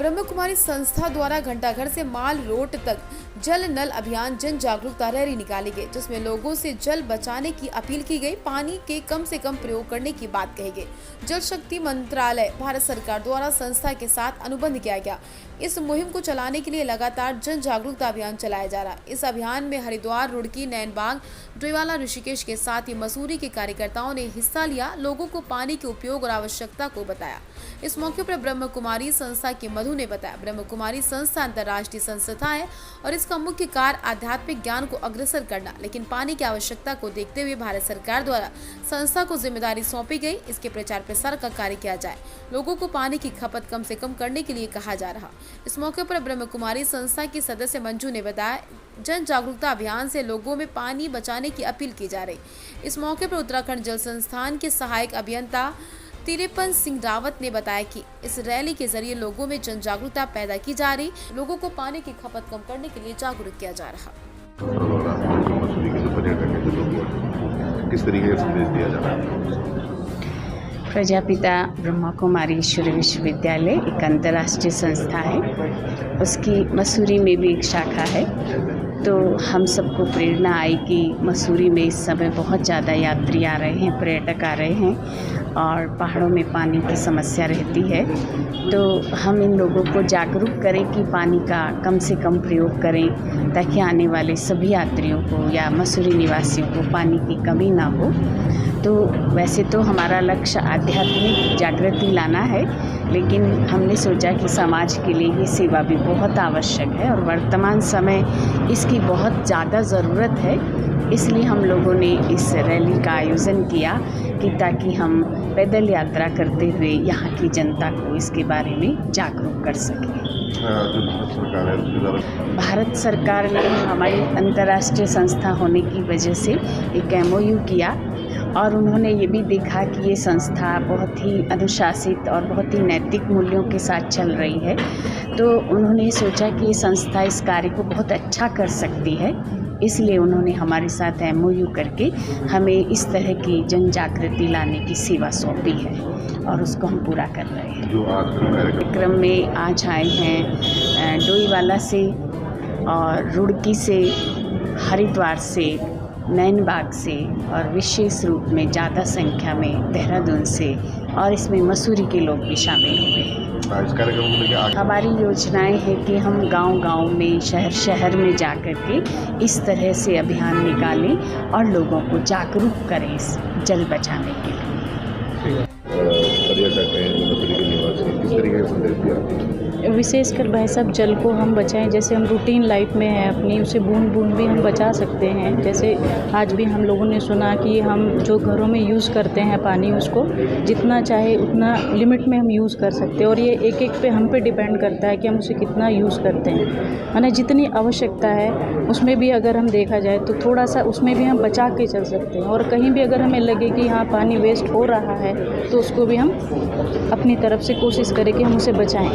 ब्रह्म कुमारी संस्था द्वारा घंटाघर से माल रोड तक जल नल अभियान जन जागरूकता रैली निकाली गई, जिसमें लोगों से जल बचाने की अपील की गई। पानी के कम से कम प्रयोग करने की बात कही गई। जल शक्ति मंत्रालय भारत सरकार द्वारा संस्था के साथ अनुबंध किया गया। इस मुहिम को चलाने के लिए लगातार जन जागरूकता अभियान चलाया जा रहा है। इस अभियान में हरिद्वार, रुड़की, नैनबाग, डोईवाला, ऋषिकेश के साथ ही मसूरी के कार्यकर्ताओं ने हिस्सा लिया। लोगों को पानी के उपयोग और आवश्यकता को बताया। इस मौके पर ब्रह्म कुमारी संस्था के मधु ने बताया, ब्रह्म कुमारी संस्था अंतर्राष्ट्रीय संस्था है और इसका मुख्य कार्य आध्यात्मिक ज्ञान को अग्रसर करना, लेकिन पानी की आवश्यकता को देखते हुए भारत सरकार द्वारा संस्था को जिम्मेदारी सौंपी गई। इसके प्रचार प्रसार का कार्य किया जाए। लोगों को पानी की खपत कम से कम करने के लिए कहा जा रहा। इस मौके पर ब्रह्म कुमारी संस्था की सदस्य मंजू ने बताया, जन जागरूकता अभियान से लोगों में पानी बचाने की अपील की जा रही। इस मौके पर उत्तराखंड जल संस्थान के सहायक अभियंता तिरपन सिंह रावत ने बताया कि इस रैली के जरिए लोगों में जन जागरूकता पैदा की जा रही, लोगों को पानी की खपत कम करने के लिए जागरूक किया जा रहा। किस तरीके का संदेश दिया जा रहा है? प्रजापिता ब्रह्मा कुमारी ईश्वरी विश्वविद्यालय एक अंतर्राष्ट्रीय संस्था है, उसकी मसूरी में भी एक शाखा है। तो हम सबको प्रेरणा आई कि मसूरी में इस समय बहुत ज़्यादा यात्री आ रहे हैं, पर्यटक आ रहे हैं और पहाड़ों में पानी की समस्या रहती है। तो हम इन लोगों को जागरूक करें कि पानी का कम से कम प्रयोग करें, ताकि आने वाले सभी यात्रियों को या मसूरी निवासियों को पानी की कमी ना हो। तो वैसे तो हमारा लक्ष्य आध्यात्मिक जागृति लाना है, लेकिन हमने सोचा कि समाज के लिए ये सेवा भी बहुत आवश्यक है और वर्तमान समय इसकी बहुत ज़्यादा ज़रूरत है। इसलिए हम लोगों ने इस रैली का आयोजन किया कि ताकि हम पैदल यात्रा करते हुए यहाँ की जनता को इसके बारे में जागरूक कर सकें। भारत सरकार ने हमारी अंतर्राष्ट्रीय संस्था होने की वजह से एक MOU किया और उन्होंने ये भी देखा कि ये संस्था बहुत ही अनुशासित और बहुत ही नैतिक मूल्यों के साथ चल रही है। तो उन्होंने सोचा कि ये संस्था इस कार्य को बहुत अच्छा कर सकती है, इसलिए उन्होंने हमारे साथ MOU करके हमें इस तरह की जन जागृति लाने की सेवा सौंपी है और उसको हम पूरा कर रहे हैं। जो आज कार्यक्रम में आज आए हैं डोईवाला से और रुड़की से, हरिद्वार से, नैनबाग से और विशेष रूप में ज़्यादा संख्या में देहरादून से, और इसमें मसूरी के लोग भी शामिल हुए हैं। इस कार्यक्रम को लेकर हमारी योजनाएं हैं कि हम गांव-गांव में, शहर में जाकर के इस तरह से अभियान निकालें और लोगों को जागरूक करें इस जल बचाने के लिए। पर्यटक हैं, मसूरी के निवासी, किस तरीके का संदेश दिया? विशेषकर भाई साहब, जल को हम बचाएं। जैसे हम रूटीन लाइफ में है अपनी, उसे बूंद बूंद भी हम बचा सकते हैं। जैसे आज भी हम लोगों ने सुना कि हम जो घरों में यूज़ करते हैं पानी, उसको जितना चाहे उतना लिमिट में हम यूज़ कर सकते हैं और ये एक पे हम पे डिपेंड करता है कि हम उसे कितना यूज़ करते हैं। माने जितनी आवश्यकता है उसमें भी अगर हम देखा जाए तो थोड़ा सा उसमें भी हम बचा के चल सकते हैं। और कहीं भी अगर हमें लगे कि हाँ पानी वेस्ट हो रहा है तो उसको भी हम अपनी तरफ से कोशिश करें कि हम उसे बचाएं।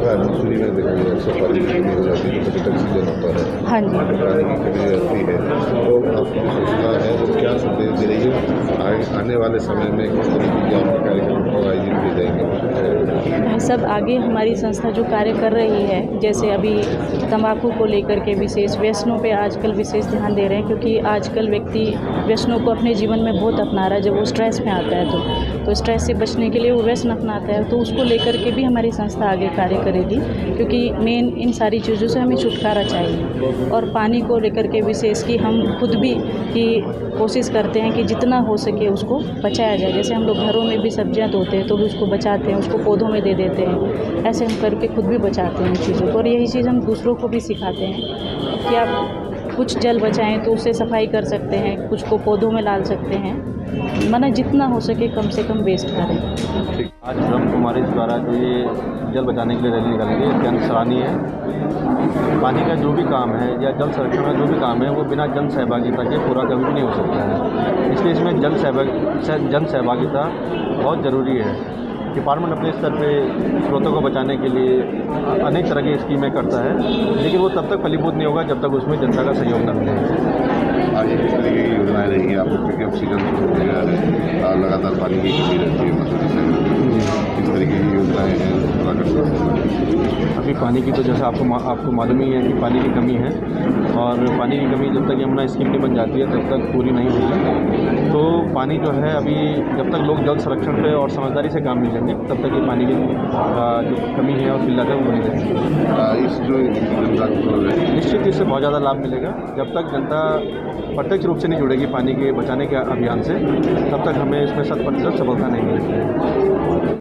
मसूरी में देखा गया सफारी हो जाती है, पर्यटक सीजन होता है, हाँ जी, पानी की कमी रहती है, तो आपकी सोचना है तो क्या संदेश दे रही है आने वाले समय में किस तरीके के आपके कार्यक्रम को आयोजित किए जाएंगे? सब आगे हमारी संस्था जो कार्य कर रही है, जैसे अभी तंबाकू को लेकर के विशेष, व्यसनों पे आजकल विशेष ध्यान दे रहे हैं, क्योंकि आजकल व्यक्ति व्यसनों को अपने जीवन में बहुत अपना रहा है। जब वो स्ट्रेस में आता है तो स्ट्रेस से बचने के लिए वो व्यसन अपनाता है, तो उसको लेकर के भी हमारी संस्था आगे कार्य करेगी, क्योंकि मेन इन सारी चीज़ों से हमें छुटकारा चाहिए। और पानी को लेकर के विशेष कि हम खुद भी की कोशिश करते हैं कि जितना हो सके उसको बचाया जाए। जैसे हम लोग घरों में भी सब्जियां धोते हैं तो भी उसको बचाते हैं, उसको पौधों में दे देते हैं। ऐसे हम करके खुद भी बचाते हैं उन चीज़ों को, और यही चीज़ हम दूसरों को भी सिखाते हैं कि आप कुछ जल बचाएं तो उससे सफाई कर सकते हैं, कुछ को पौधों में डाल सकते हैं। माना जितना हो सके कम से कम वेस्ट करें। आज ब्रह्म कुमारी द्वारा जो ये जल बचाने के लिए रैली निकाली गई, अत्यंत सराहनीय है। पानी का जो भी काम है या जल संरक्षण का जो भी काम है, वो बिना जन सहभागिता के पूरा कभी भी नहीं हो सकता है। इसलिए इसमें जन सहभागिता बहुत ज़रूरी है। डिपार्टमेंट अपने स्तर पे स्रोतों को बचाने के लिए अनेक तरह की स्कीमें करता है, लेकिन वो तब तक फलीभूत नहीं होगा जब तक उसमें जनता का सहयोग न मिले। आगे किस तरीके की योजनाएं रहेंगी आपको, क्योंकि अब सीजन शुरू हो गया है, लगातार पानी की कमी रहती है मसूरी से, किस तरीके की योजनाएं हैं उत्तराखंड। अभी पानी की तो जैसा आपको मालूम ही है कि पानी की कमी है, और पानी की कमी जब तक यमुना स्कीम नहीं बन जाती है तब तक पूरी नहीं होगी। तो पानी जो है अभी जब तक लोग जल संरक्षण पे और समझदारी से काम नहीं लेंगे तब तक ये पानी की जो कमी है और किल्लत है वो बनी रहेगी। इस जो जनता निश्चित इससे बहुत ज़्यादा लाभ मिलेगा। जब तक जनता प्रत्यक्ष रूप से नहीं जुड़ेगी पानी के बचाने के अभियान से, तब तक हमें इसमें 100% सफलता नहीं मिलेगी।